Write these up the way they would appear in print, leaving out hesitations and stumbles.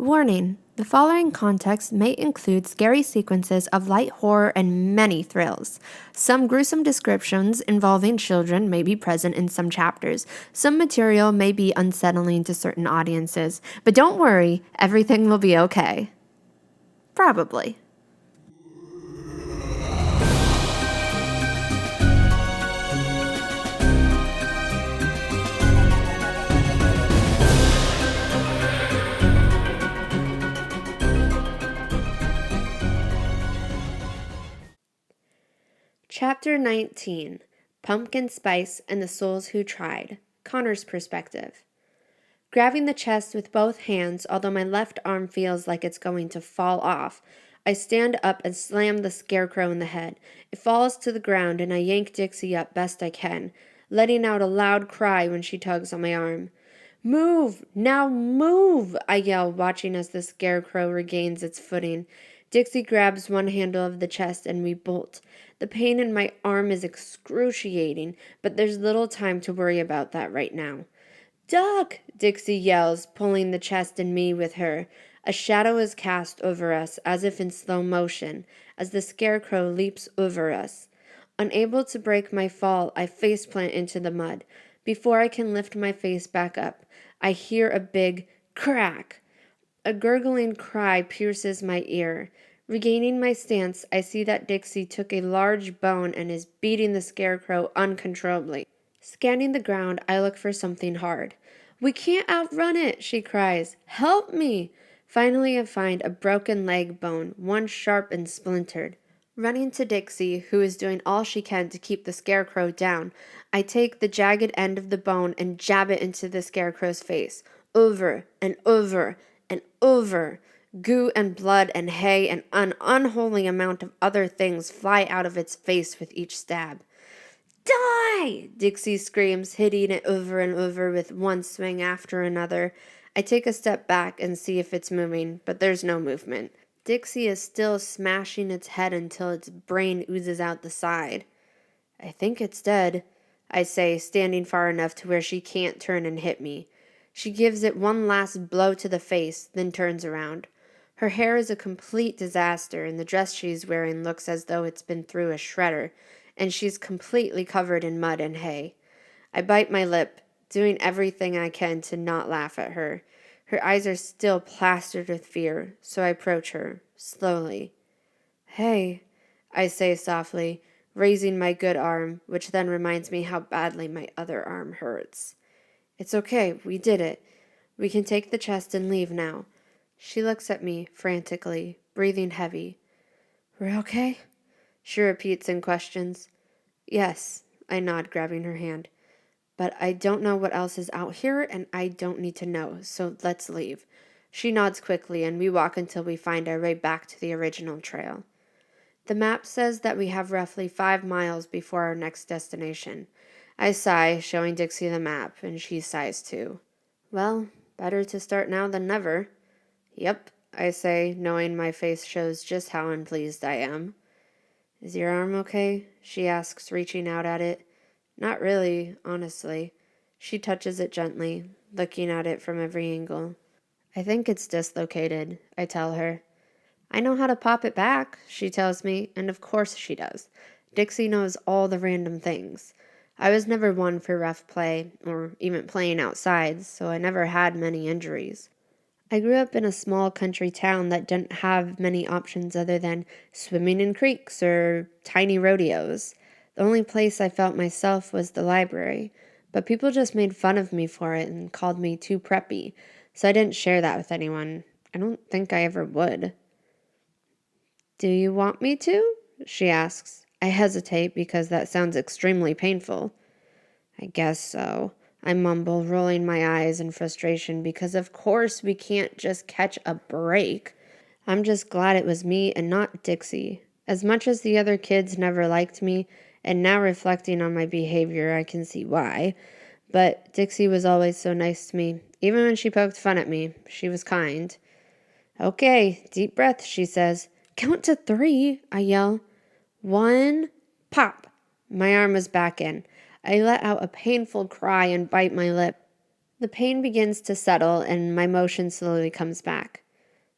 Warning: the following context may include scary sequences of light horror and many thrills. Some gruesome descriptions involving children may be present in some chapters. Some material may be unsettling to certain audiences. But don't worry, everything will be okay. Probably. Chapter 19: Pumpkin Spice and the Souls Who Tried. Connor's Perspective. Grabbing the chest with both hands, although my left arm feels like it's going to fall off, I stand up and slam the scarecrow in the head. It falls to the ground and I yank Dixie up best I can, letting out a loud cry when she tugs on my arm. "Move! Now move!" I yell, watching as the scarecrow regains its footing. Dixie grabs one handle of the chest and we bolt. The pain in my arm is excruciating, but there's little time to worry about that right now. "Duck!" Dixie yells, pulling the chest and me with her. A shadow is cast over us, as if in slow motion, as the scarecrow leaps over us. Unable to break my fall, I faceplant into the mud. Before I can lift my face back up, I hear a big crack. A gurgling cry pierces my ear. Regaining my stance, I see that Dixie took a large bone and is beating the scarecrow uncontrollably. Scanning the ground, I look for something hard. "We can't outrun it," she cries. "Help me!" Finally, I find a broken leg bone, one sharp and splintered. Running to Dixie, who is doing all she can to keep the scarecrow down, I take the jagged end of the bone and jab it into the scarecrow's face. Over and over and over. Goo and blood and hay and an unholy amount of other things fly out of its face with each stab. "Die!" Dixie screams, hitting it over and over with one swing after another. I take a step back and see if it's moving, but there's no movement. Dixie is still smashing its head until its brain oozes out the side. "I think it's dead," I say, standing far enough to where she can't turn and hit me. She gives it one last blow to the face, then turns around. Her hair is a complete disaster, and the dress she's wearing looks as though it's been through a shredder, and she's completely covered in mud and hay. I bite my lip, doing everything I can to not laugh at her. Her eyes are still plastered with fear, so I approach her, slowly. "Hey," I say softly, raising my good arm, which then reminds me how badly my other arm hurts. "It's okay, we did it. We can take the chest and leave now." She looks at me frantically, breathing heavy. "We're okay?" She repeats and questions. "Yes," I nod, grabbing her hand. "But I don't know what else is out here, and I don't need to know, so let's leave." She nods quickly, and we walk until we find our way back to the original trail. The map says that we have roughly 5 miles before our next destination. I sigh, showing Dixie the map, and she sighs too. "Well, better to start now than never." "Yep," I say, knowing my face shows just how unpleased I am. "Is your arm okay?" she asks, reaching out at it. "Not really, honestly." She touches it gently, looking at it from every angle. "I think it's dislocated," I tell her. "I know how to pop it back," she tells me, and of course she does. Dixie knows all the random things. I was never one for rough play, or even playing outside, so I never had many injuries. I grew up in a small country town that didn't have many options other than swimming in creeks or tiny rodeos. The only place I felt myself was the library, but people just made fun of me for it and called me too preppy, so I didn't share that with anyone. I don't think I ever would. "Do you want me to?" she asks. I hesitate because that sounds extremely painful. "I guess so," I mumble, rolling my eyes in frustration because of course we can't just catch a break. I'm just glad it was me and not Dixie. As much as the other kids never liked me, and now reflecting on my behavior I can see why, but Dixie was always so nice to me. Even when she poked fun at me, she was kind. "Okay, deep breath," she says. "Count to 3, I yell. 1, pop. My arm is back in. I let out a painful cry and bite my lip. The pain begins to settle and my motion slowly comes back.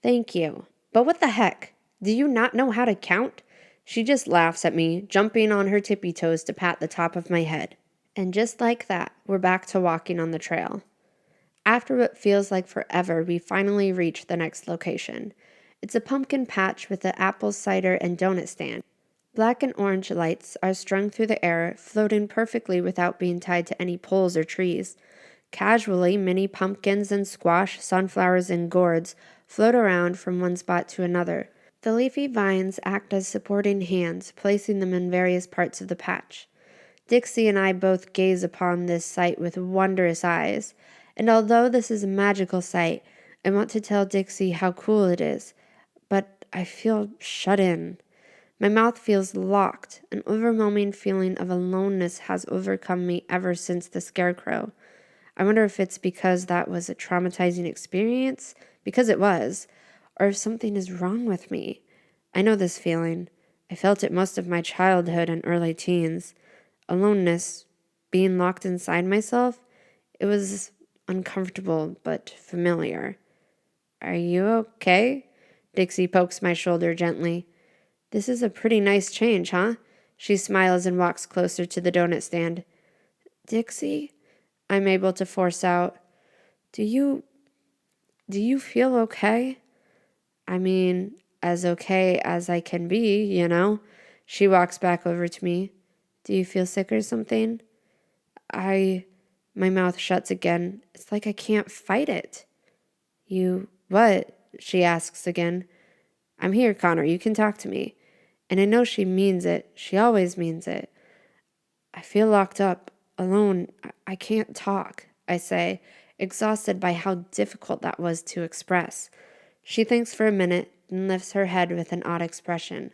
Thank you. But what the heck? Do you not know how to count? She just laughs at me, jumping on her tippy toes to pat the top of my head. And just like that, we're back to walking on the trail. After what feels like forever, we finally reach the next location. It's a pumpkin patch with an apple cider and donut stand. Black and orange lights are strung through the air, floating perfectly without being tied to any poles or trees. Casually, many pumpkins and squash, sunflowers, and gourds float around from one spot to another. The leafy vines act as supporting hands, placing them in various parts of the patch. Dixie and I both gaze upon this sight with wondrous eyes, and although this is a magical sight, I want to tell Dixie how cool it is, but I feel shut in. My mouth feels locked. An overwhelming feeling of aloneness has overcome me ever since the scarecrow. I wonder if it's because that was a traumatizing experience, because it was, or if something is wrong with me. I know this feeling. I felt it most of my childhood and early teens. Aloneness, being locked inside myself, it was uncomfortable but familiar. Are you okay? Dixie pokes my shoulder gently. This is a pretty nice change, huh? She smiles and walks closer to the donut stand. Dixie? I'm able to force out. Do you feel okay? I mean, as okay as I can be, you know? She walks back over to me. Do you feel sick or something? My mouth shuts again. It's like I can't fight it. You, what? She asks again. I'm here, Connor. You can talk to me. And I know she means it. She always means it. I feel locked up, alone. I can't talk, I say, exhausted by how difficult that was to express. She thinks for a minute, then lifts her head with an odd expression.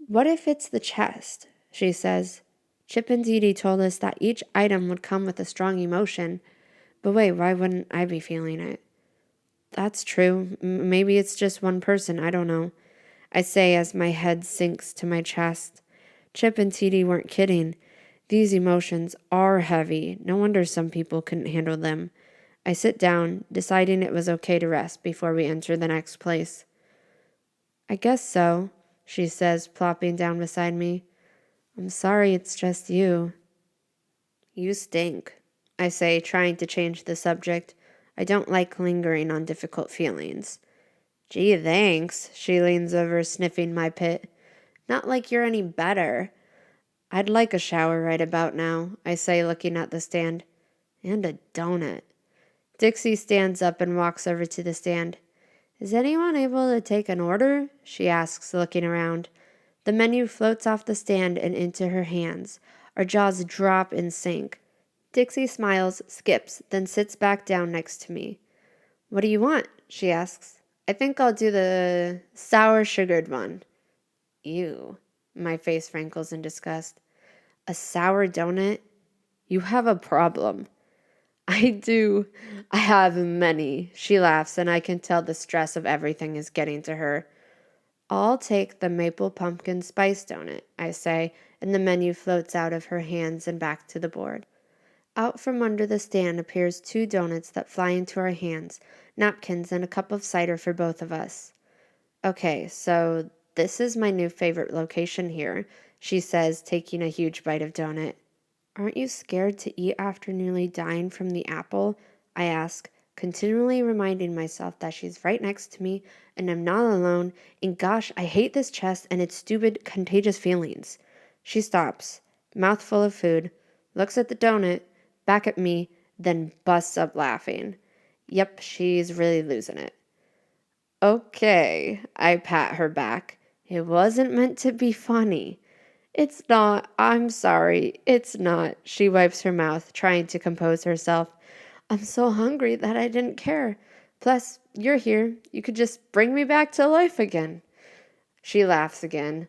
What if it's the chest? She says. Chip and Dee Dee told us that each item would come with a strong emotion. But wait, why wouldn't I be feeling it? That's true. Maybe it's just one person. I don't know. I say as my head sinks to my chest. Chip and Dee Dee weren't kidding. These emotions are heavy. No wonder some people couldn't handle them. I sit down, deciding it was okay to rest before we enter the next place. I guess so, she says, plopping down beside me. I'm sorry it's just you. You stink, I say, trying to change the subject. I don't like lingering on difficult feelings. Gee, thanks, she leans over, sniffing my pit. Not like you're any better. I'd like a shower right about now, I say, looking at the stand. And a donut. Dixie stands up and walks over to the stand. Is anyone able to take an order? She asks, looking around. The menu floats off the stand and into her hands. Our jaws drop in sync. Dixie smiles, skips, then sits back down next to me. What do you want? She asks. I think I'll do the sour sugared one. Ew. My face wrinkles in disgust. A sour donut? You have a problem. I do. I have many. She laughs, and I can tell the stress of everything is getting to her. I'll take the maple pumpkin spice donut, I say, and the menu floats out of her hands and back to the board. Out from under the stand appears 2 donuts that fly into our hands, napkins, and a cup of cider for both of us. Okay, so this is my new favorite location here, she says, taking a huge bite of donut. Aren't you scared to eat after nearly dying from the apple? I ask, continually reminding myself that she's right next to me and I'm not alone, and gosh, I hate this chest and its stupid, contagious feelings. She stops, mouth full of food, looks at the donut, back at me, then busts up laughing. Yep, she's really losing it. Okay, I pat her back. It wasn't meant to be funny. It's not. I'm sorry. It's not. She wipes her mouth, trying to compose herself. I'm so hungry that I didn't care. Plus, you're here. You could just bring me back to life again. She laughs again.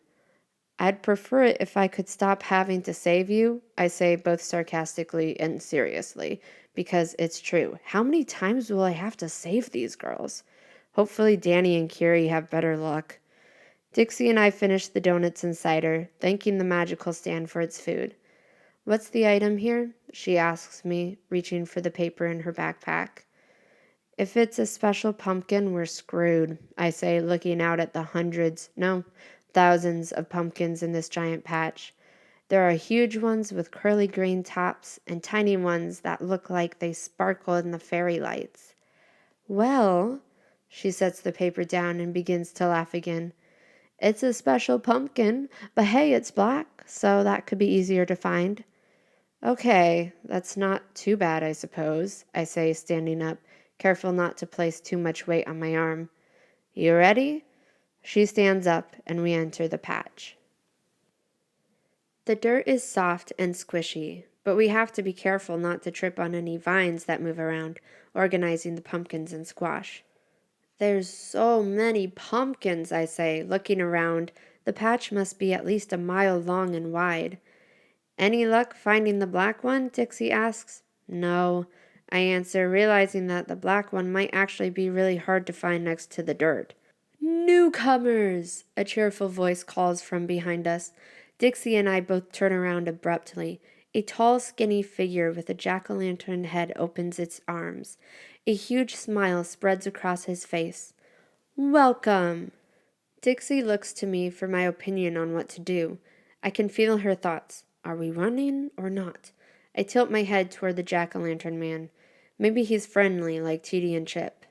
I'd prefer it if I could stop having to save you, I say both sarcastically and seriously, because it's true. How many times will I have to save these girls? Hopefully Danny and Kiri have better luck. Dixie and I finish the donuts and cider, thanking the magical stand for its food. What's the item here? She asks me, reaching for the paper in her backpack. If it's a special pumpkin, we're screwed, I say, looking out at the hundreds, no, thousands of pumpkins in this giant patch. There are huge ones with curly green tops and tiny ones that look like they sparkle in the fairy lights. Well, she sets the paper down and begins to laugh again. It's a special pumpkin, but hey, it's black, so that could be easier to find. Okay, that's not too bad, I suppose, I say, standing up, careful not to place too much weight on my arm. You ready? She stands up, and we enter the patch. The dirt is soft and squishy, but we have to be careful not to trip on any vines that move around, organizing the pumpkins and squash. There's so many pumpkins, I say, looking around. The patch must be at least a mile long and wide. Any luck finding the black one? Dixie asks. No, I answer, realizing that the black one might actually be really hard to find next to the dirt. Newcomers! A cheerful voice calls from behind us. Dixie and I both turn around abruptly. A tall, skinny figure with a jack-o'-lantern head opens its arms. A huge smile spreads across his face. Welcome! Dixie looks to me for my opinion on what to do. I can feel her thoughts. Are we running or not? I tilt my head toward the jack-o'-lantern man. Maybe he's friendly like Teddy and Chip.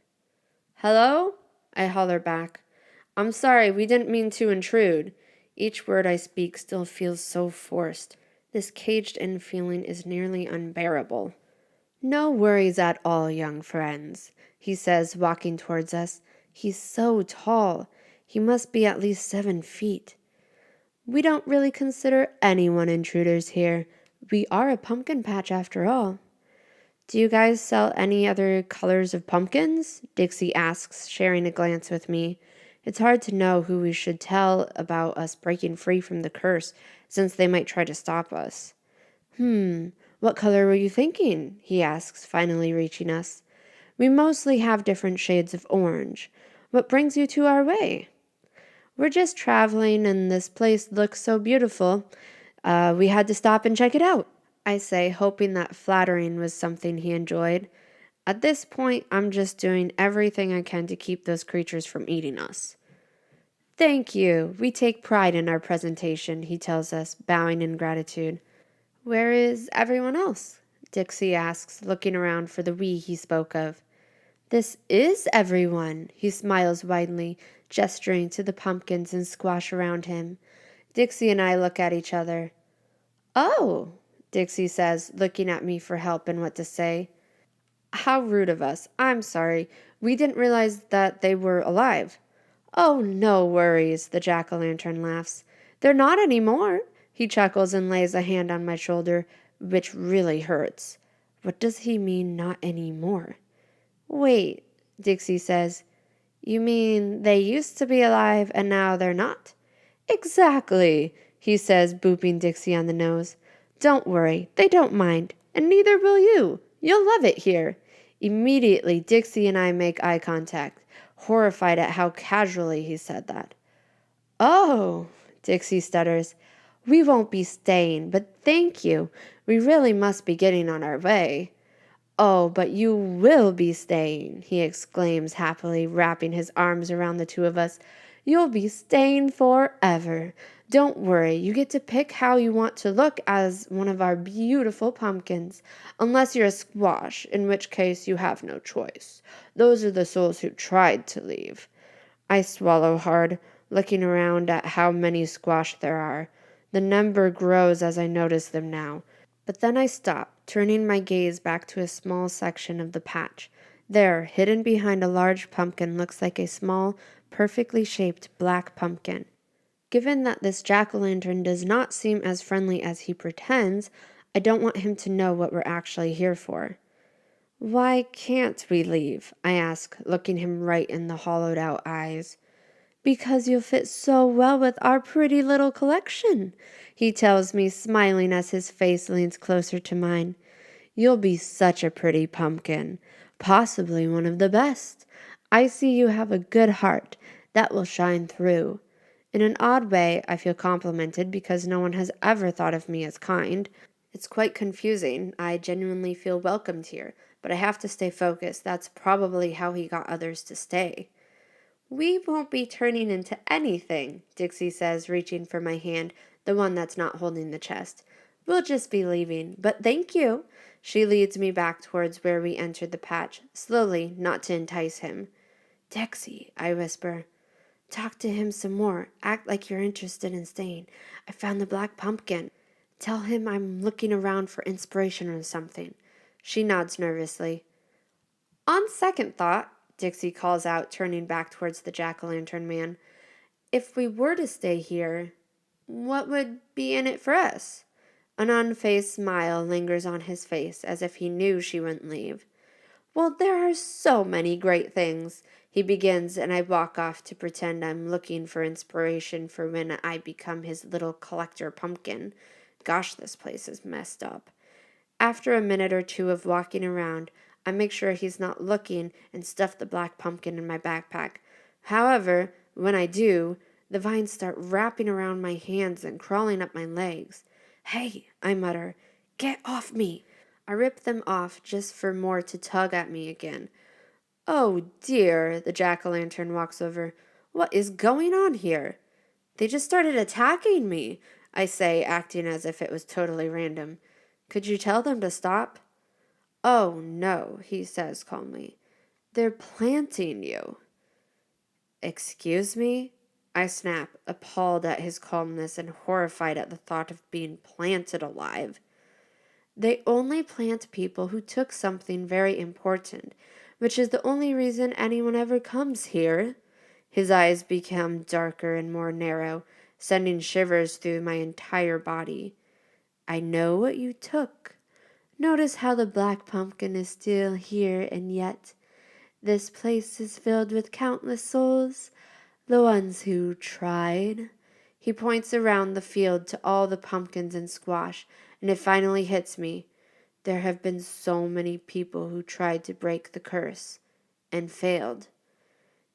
Hello? I holler back. I'm sorry, we didn't mean to intrude. Each word I speak still feels so forced. This caged-in feeling is nearly unbearable. No worries at all, young friends, he says, walking towards us. He's so tall. He must be at least 7 feet. We don't really consider anyone intruders here. We are a pumpkin patch after all. Do you guys sell any other colors of pumpkins? Dixie asks, sharing a glance with me. It's hard to know who we should tell about us breaking free from the curse, since they might try to stop us. What color were you thinking? He asks, finally reaching us. We mostly have different shades of orange. What brings you to our way? We're just traveling, and this place looks so beautiful. We had to stop and check it out, I say, hoping that flattering was something he enjoyed. At this point, I'm just doing everything I can to keep those creatures from eating us. Thank you. We take pride in our presentation, he tells us, bowing in gratitude. Where is everyone else? Dixie asks, looking around for the we he spoke of. This is everyone, he smiles widely, gesturing to the pumpkins and squash around him. Dixie and I look at each other. Oh, Dixie says, looking at me for help in what to say. How rude of us. I'm sorry. We didn't realize that they were alive. Oh, no worries, the jack-o'-lantern laughs. They're not anymore. He chuckles and lays a hand on my shoulder, which really hurts. What does he mean, not anymore? Wait, Dixie says. You mean they used to be alive and now they're not? Exactly, he says, booping Dixie on the nose. Don't worry, they don't mind, and neither will you. You'll love it here. Immediately, Dixie and I make eye contact, horrified at how casually he said that. Oh, Dixie stutters. We won't be staying, but thank you. We really must be getting on our way. Oh, but you will be staying, he exclaims happily, wrapping his arms around the two of us. You'll be staying forever. Don't worry, you get to pick how you want to look as one of our beautiful pumpkins, unless you're a squash, in which case you have no choice. Those are the souls who tried to leave. I swallow hard, looking around at how many squash there are. The number grows as I notice them now. But then I stop, turning my gaze back to a small section of the patch. There, hidden behind a large pumpkin, looks like a small, perfectly shaped black pumpkin. Given that this jack-o'-lantern does not seem as friendly as he pretends, I don't want him to know what we're actually here for. Why can't we leave? I ask, looking him right in the hollowed-out eyes. Because you'll fit so well with our pretty little collection, he tells me, smiling as his face leans closer to mine. You'll be such a pretty pumpkin, possibly one of the best. I see you have a good heart that will shine through. In an odd way, I feel complimented because no one has ever thought of me as kind. It's quite confusing. I genuinely feel welcomed here, but I have to stay focused. That's probably how he got others to stay. We won't be turning into anything, Dixie says, reaching for my hand, the one that's not holding the chest. We'll just be leaving, but thank you. She leads me back towards where we entered the patch, slowly, not to entice him. Dixie, I whisper. Talk to him some more. Act like you're interested in staying. I found the black pumpkin. Tell him I'm looking around for inspiration or something. She nods nervously. On second thought, Dixie calls out, turning back towards the jack-o'-lantern man, if we were to stay here, what would be in it for us? An unfazed smile lingers on his face, as if he knew she wouldn't leave. Well, there are so many great things, he begins, and I walk off to pretend I'm looking for inspiration for when I become his little collector pumpkin. Gosh, this place is messed up. After a minute or two of walking around, I make sure he's not looking and stuff the black pumpkin in my backpack. However, when I do, the vines start wrapping around my hands and crawling up my legs. Hey, I mutter, get off me. I rip them off just for more to tug at me again. Oh dear, the jack-o'-lantern walks over. What is going on here? They just started attacking me, I say, acting as if it was totally random. Could you tell them to stop? Oh, no, he says calmly. They're planting you. Excuse me? I snap, appalled at his calmness and horrified at the thought of being planted alive. They only plant people who took something very important, which is the only reason anyone ever comes here. His eyes become darker and more narrow, sending shivers through my entire body. I know what you took. Notice how the black pumpkin is still here, and yet this place is filled with countless souls, the ones who tried. He points around the field to all the pumpkins and squash, and it finally hits me. There have been so many people who tried to break the curse and failed.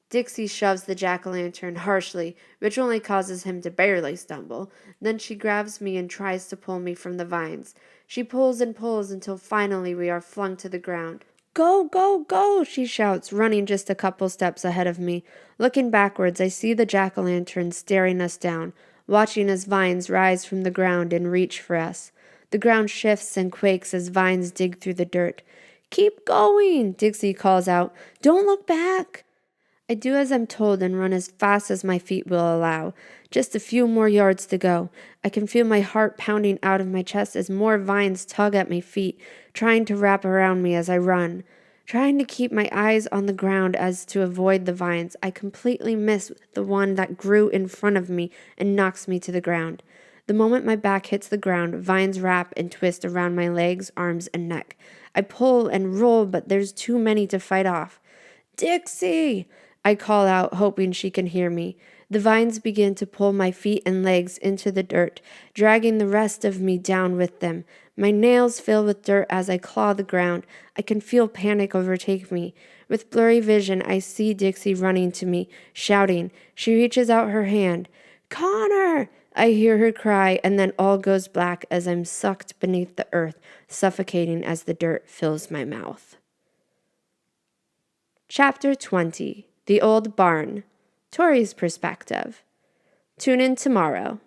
Dixie shoves the jack-o'-lantern harshly, which only causes him to barely stumble. Then she grabs me and tries to pull me from the vines. She pulls and pulls until finally we are flung to the ground. Go, go, go, she shouts, running just a couple steps ahead of me. Looking backwards, I see the jack-o'-lantern staring us down, watching as vines rise from the ground and reach for us. The ground shifts and quakes as vines dig through the dirt. Keep going, Dixie calls out. Don't look back. I do as I'm told and run as fast as my feet will allow. Just a few more yards to go. I can feel my heart pounding out of my chest as more vines tug at my feet, trying to wrap around me as I run. Trying to keep my eyes on the ground as to avoid the vines, I completely miss the one that grew in front of me and knocks me to the ground. The moment my back hits the ground, vines wrap and twist around my legs, arms, and neck. I pull and roll, but there's too many to fight off. Dixie! I call out, hoping she can hear me. The vines begin to pull my feet and legs into the dirt, dragging the rest of me down with them. My nails fill with dirt as I claw the ground. I can feel panic overtake me. With blurry vision, I see Dixie running to me, shouting. She reaches out her hand. Connor! I hear her cry, and then all goes black as I'm sucked beneath the earth, suffocating as the dirt fills my mouth. Chapter 20. The Old Barn. Tori's Perspective. Tune in tomorrow.